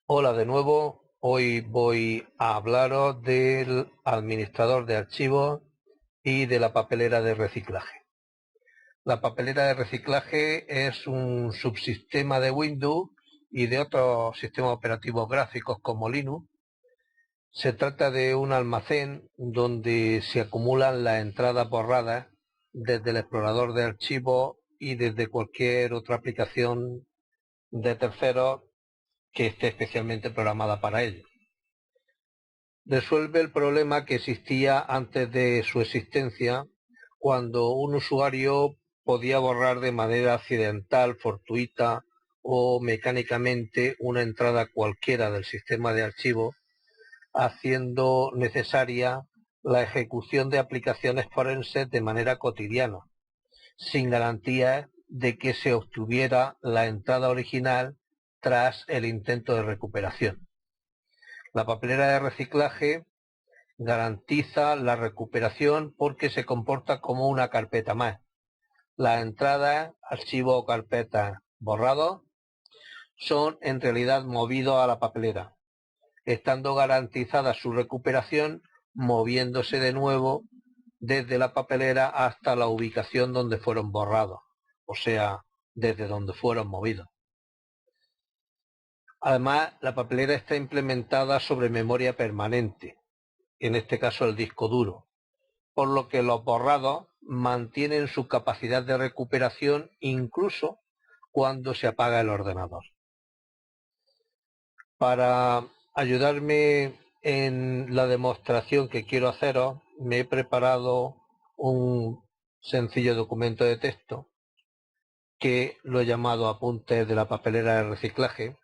Hola de nuevo, hoy voy a hablaros del administrador de archivos y de la papelera de reciclaje. La papelera de reciclaje es un subsistema de Windows y de otros sistemas operativos gráficos como Linux. Se trata de un almacén donde se acumulan las entradas borradas desde el explorador de archivos y desde cualquier otra aplicación de terceros que esté especialmente programada para ello. Resuelve el problema que existía antes de su existencia, cuando un usuario podía borrar de manera accidental, fortuita o mecánicamente una entrada cualquiera del sistema de archivos, haciendo necesaria la ejecución de aplicaciones forenses de manera cotidiana, sin garantía de que se obtuviera la entrada original tras el intento de recuperación. La papelera de reciclaje garantiza la recuperación porque se comporta como una carpeta más. Las entradas, archivos o carpetas borrados son en realidad movidos a la papelera, estando garantizada su recuperación moviéndose de nuevo desde la papelera hasta la ubicación donde fueron borrados, o sea, desde donde fueron movidos. Además, la papelera está implementada sobre memoria permanente, en este caso el disco duro, por lo que los borrados mantienen su capacidad de recuperación incluso cuando se apaga el ordenador. Para ayudarme en la demostración que quiero haceros, me he preparado un sencillo documento de texto que lo he llamado Apuntes de la papelera de reciclaje.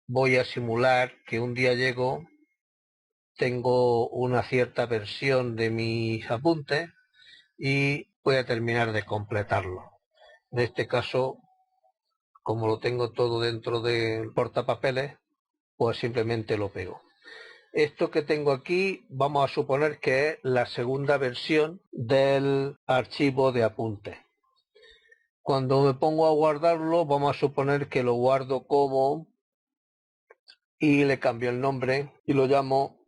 Voy a simular que un día llego, tengo una cierta versión de mis apuntes y voy a terminar de completarlo. En este caso, como lo tengo todo dentro del portapapeles, pues simplemente lo pego. Esto que tengo aquí vamos a suponer que es la segunda versión del archivo de apuntes. Cuando me pongo a guardarlo, vamos a suponer que lo guardo como y le cambio el nombre y lo llamo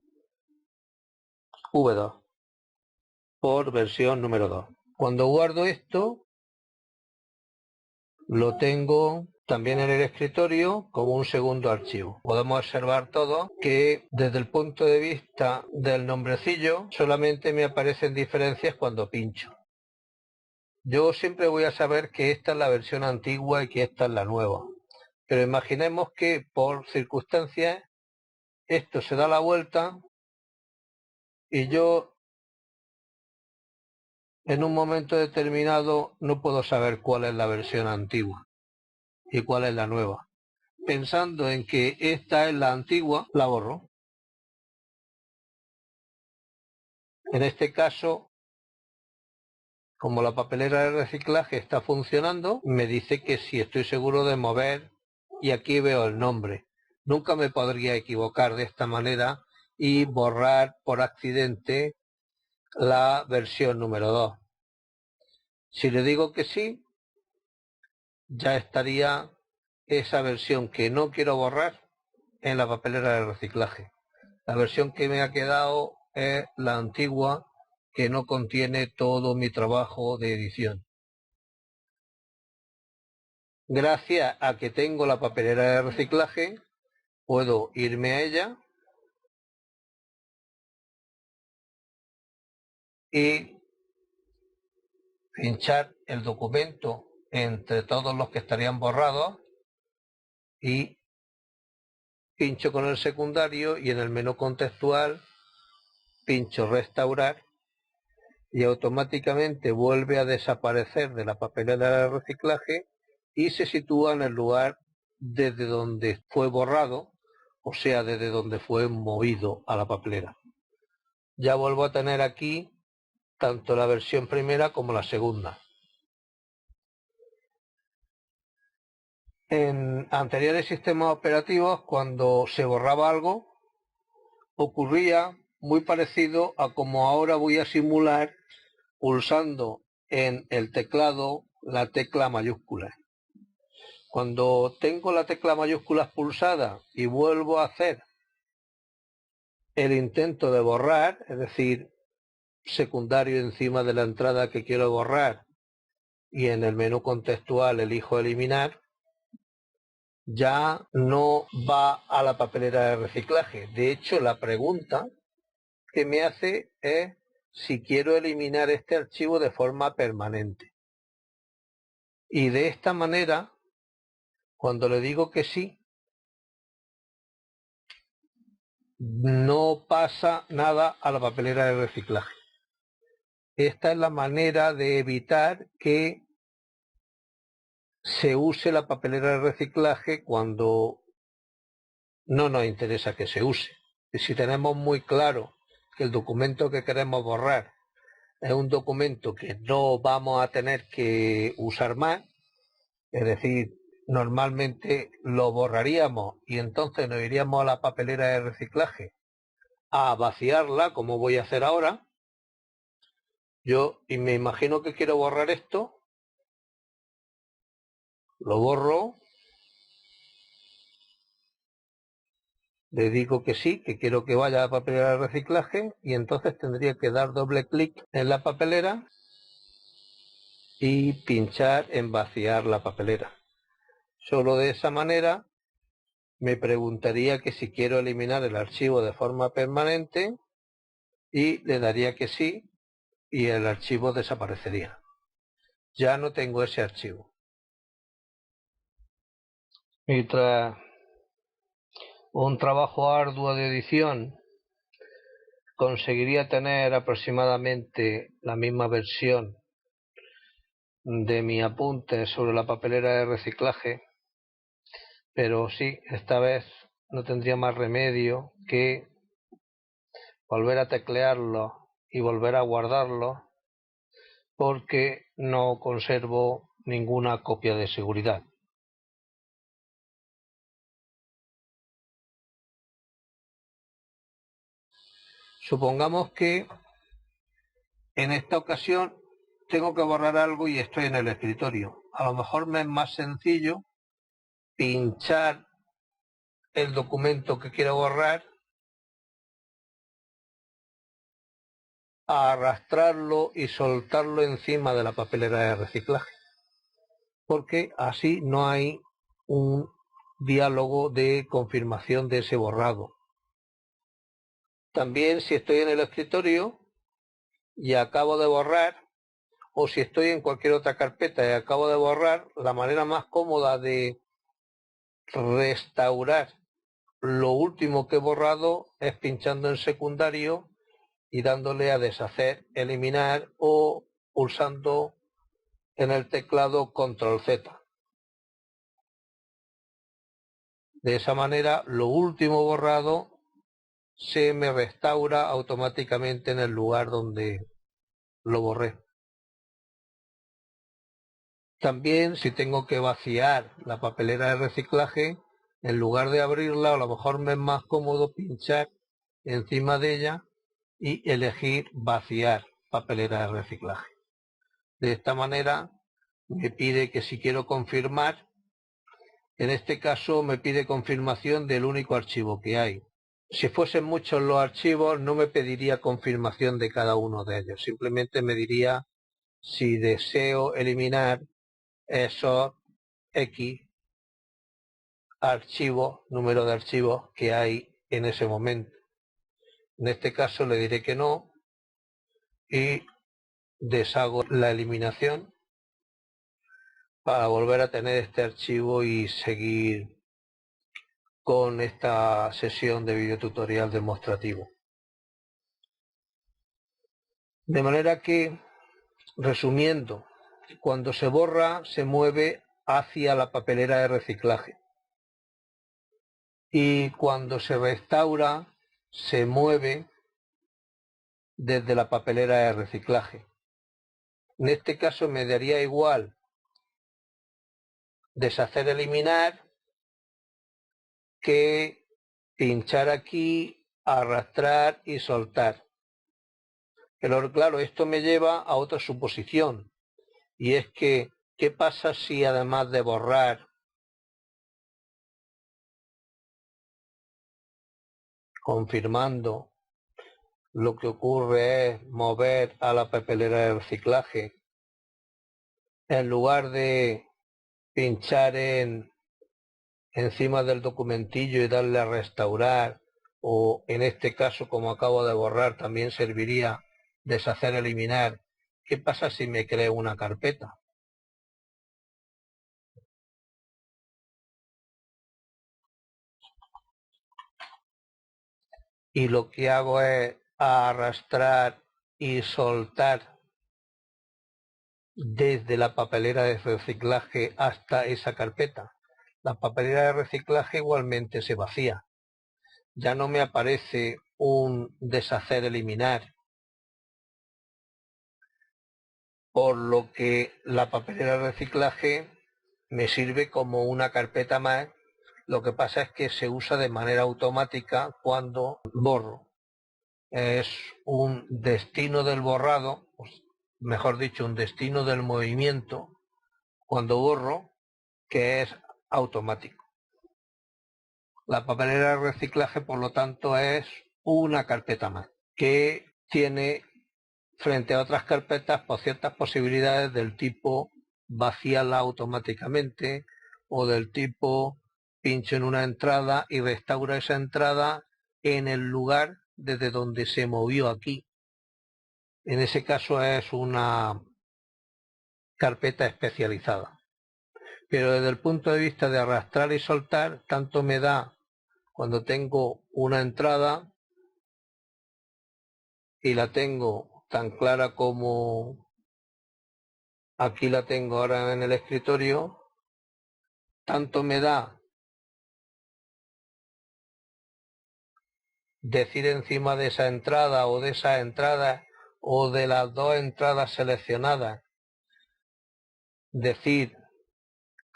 V2 por versión número 2. Cuando guardo esto, lo tengo también en el escritorio como un segundo archivo. Podemos observar todo que desde el punto de vista del nombrecillo solamente me aparecen diferencias cuando pincho. Yo siempre voy a saber que esta es la versión antigua y que esta es la nueva. Pero imaginemos que por circunstancias esto se da la vuelta y yo en un momento determinado no puedo saber cuál es la versión antigua y cuál es la nueva. Pensando en que esta es la antigua, la borro. En este caso, como la papelera de reciclaje está funcionando, me dice que si estoy seguro de mover, y aquí veo el nombre. Nunca me podría equivocar de esta manera y borrar por accidente la versión número 2. Si le digo que sí, ya estaría esa versión que no quiero borrar en la papelera de reciclaje. La versión que me ha quedado es la antigua, que no contiene todo mi trabajo de edición. Gracias a que tengo la papelera de reciclaje, puedo irme a ella y pinchar el documento entre todos los que estarían borrados y pincho con el secundario y en el menú contextual pincho restaurar y automáticamente vuelve a desaparecer de la papelera de reciclaje y se sitúa en el lugar desde donde fue borrado, o sea, desde donde fue movido a la papelera. Ya vuelvo a tener aquí tanto la versión primera como la segunda. En anteriores sistemas operativos, cuando se borraba algo, ocurría muy parecido a como ahora voy a simular pulsando en el teclado la tecla mayúscula. Cuando tengo la tecla mayúscula pulsada y vuelvo a hacer el intento de borrar, es decir, secundario encima de la entrada que quiero borrar y en el menú contextual elijo eliminar, ya no va a la papelera de reciclaje. De hecho, la pregunta que me hace es si quiero eliminar este archivo de forma permanente. Y de esta manera, cuando le digo que sí, no pasa nada a la papelera de reciclaje. Esta es la manera de evitar que se use la papelera de reciclaje cuando no nos interesa que se use. Y si tenemos muy claro que el documento que queremos borrar es un documento que no vamos a tener que usar más, es decir, normalmente lo borraríamos y entonces nos iríamos a la papelera de reciclaje a vaciarla, como voy a hacer ahora. Y me imagino que quiero borrar esto, lo borro, le digo que sí, que quiero que vaya a la papelera de reciclaje y entonces tendría que dar doble clic en la papelera y pinchar en vaciar la papelera. Solo de esa manera me preguntaría que si quiero eliminar el archivo de forma permanente y le daría que sí y el archivo desaparecería. Ya no tengo ese archivo. Y tras un trabajo arduo de edición, conseguiría tener aproximadamente la misma versión de mi apunte sobre la papelera de reciclaje, pero sí, esta vez no tendría más remedio que volver a teclearlo y volver a guardarlo porque no conservo ninguna copia de seguridad. Supongamos que en esta ocasión tengo que borrar algo y estoy en el escritorio. A lo mejor me es más sencillo pinchar el documento que quiero borrar, arrastrarlo y soltarlo encima de la papelera de reciclaje, porque así no hay un diálogo de confirmación de ese borrado. También si estoy en el escritorio y acabo de borrar, o si estoy en cualquier otra carpeta y acabo de borrar, la manera más cómoda de restaurar lo último que he borrado es pinchando en secundario y dándole a deshacer, eliminar o pulsando en el teclado Control Z. De esa manera, lo último borrado se me restaura automáticamente en el lugar donde lo borré. También, si tengo que vaciar la papelera de reciclaje, en lugar de abrirla, a lo mejor me es más cómodo pinchar encima de ella y elegir vaciar papelera de reciclaje. De esta manera me pide que si quiero confirmar, en este caso me pide confirmación del único archivo que hay. Si fuesen muchos los archivos no me pediría confirmación de cada uno de ellos, simplemente me diría si deseo eliminar esos X archivos, número de archivos que hay en ese momento. En este caso le diré que no y deshago la eliminación para volver a tener este archivo y seguir con esta sesión de videotutorial demostrativo. De manera que, resumiendo, cuando se borra se mueve hacia la papelera de reciclaje y cuando se restaura se mueve desde la papelera de reciclaje. En este caso me daría igual deshacer, eliminar, que pinchar aquí, arrastrar y soltar. Pero claro, esto me lleva a otra suposición, y es que, ¿qué pasa si además de borrar confirmando, lo que ocurre es mover a la papelera de reciclaje. En lugar de pinchar encima del documentillo y darle a restaurar, o en este caso, como acabo de borrar, también serviría deshacer, eliminar. ¿Qué pasa si me creo una carpeta? Y lo que hago es arrastrar y soltar desde la papelera de reciclaje hasta esa carpeta. La papelera de reciclaje igualmente se vacía. Ya no me aparece un deshacer, eliminar, por lo que la papelera de reciclaje me sirve como una carpeta más. Lo que pasa es que se usa de manera automática cuando borro. Es un destino del borrado, mejor dicho, un destino del movimiento cuando borro, que es automático. La papelera de reciclaje, por lo tanto, es una carpeta más que tiene, frente a otras carpetas, por ciertas posibilidades del tipo vacíala automáticamente, o del tipo pincho en una entrada y restaura esa entrada en el lugar desde donde se movió aquí. En ese caso es una carpeta especializada. Pero desde el punto de vista de arrastrar y soltar, tanto me da cuando tengo una entrada y la tengo tan clara como aquí la tengo ahora en el escritorio, tanto me da decir encima de esa entrada o de esa entrada o de las dos entradas seleccionadas, decir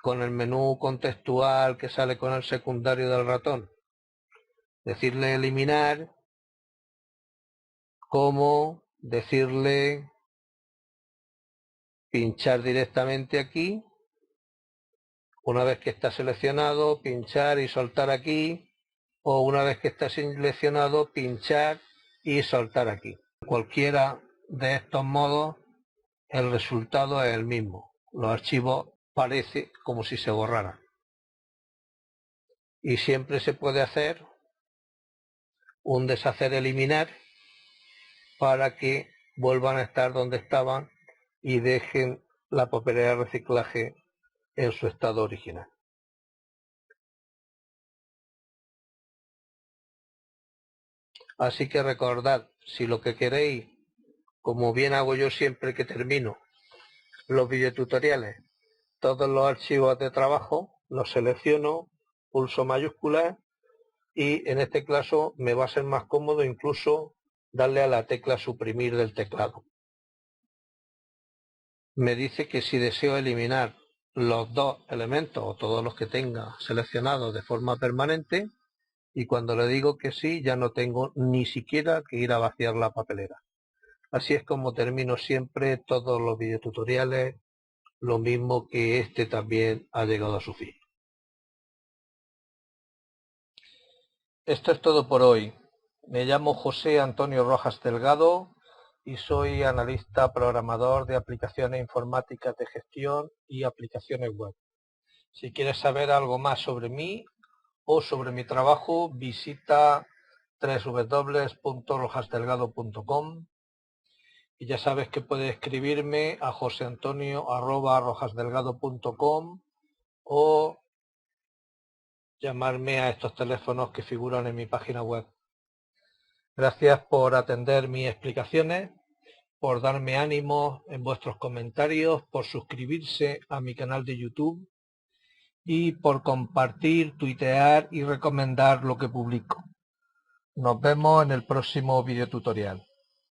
con el menú contextual que sale con el secundario del ratón, decirle eliminar, como decirle pinchar directamente aquí, una vez que está seleccionado, pinchar y soltar aquí, o una vez que está seleccionado, pinchar y soltar aquí. Cualquiera de estos modos, el resultado es el mismo. Los archivos parece como si se borraran. Y siempre se puede hacer un deshacer, eliminar, para que vuelvan a estar donde estaban y dejen la papelera de reciclaje en su estado original. Así que recordad, si lo que queréis, como bien hago yo siempre que termino los videotutoriales, todos los archivos de trabajo, los selecciono, pulso mayúsculas y en este caso me va a ser más cómodo incluso darle a la tecla suprimir del teclado. Me dice que si deseo eliminar los dos elementos o todos los que tenga seleccionados de forma permanente, y cuando le digo que sí, ya no tengo ni siquiera que ir a vaciar la papelera. Así es como termino siempre todos los videotutoriales, lo mismo que este también ha llegado a su fin. Esto es todo por hoy. Me llamo José Antonio Rojas Delgado y soy analista programador de aplicaciones informáticas de gestión y aplicaciones web. Si quieres saber algo más sobre mí o sobre mi trabajo, visita www.rojasdelgado.com y ya sabes que puedes escribirme a joseantonio@rojasdelgado.com o llamarme a estos teléfonos que figuran en mi página web. Gracias por atender mis explicaciones, por darme ánimo en vuestros comentarios, por suscribirse a mi canal de YouTube y por compartir, tuitear y recomendar lo que publico. Nos vemos en el próximo videotutorial.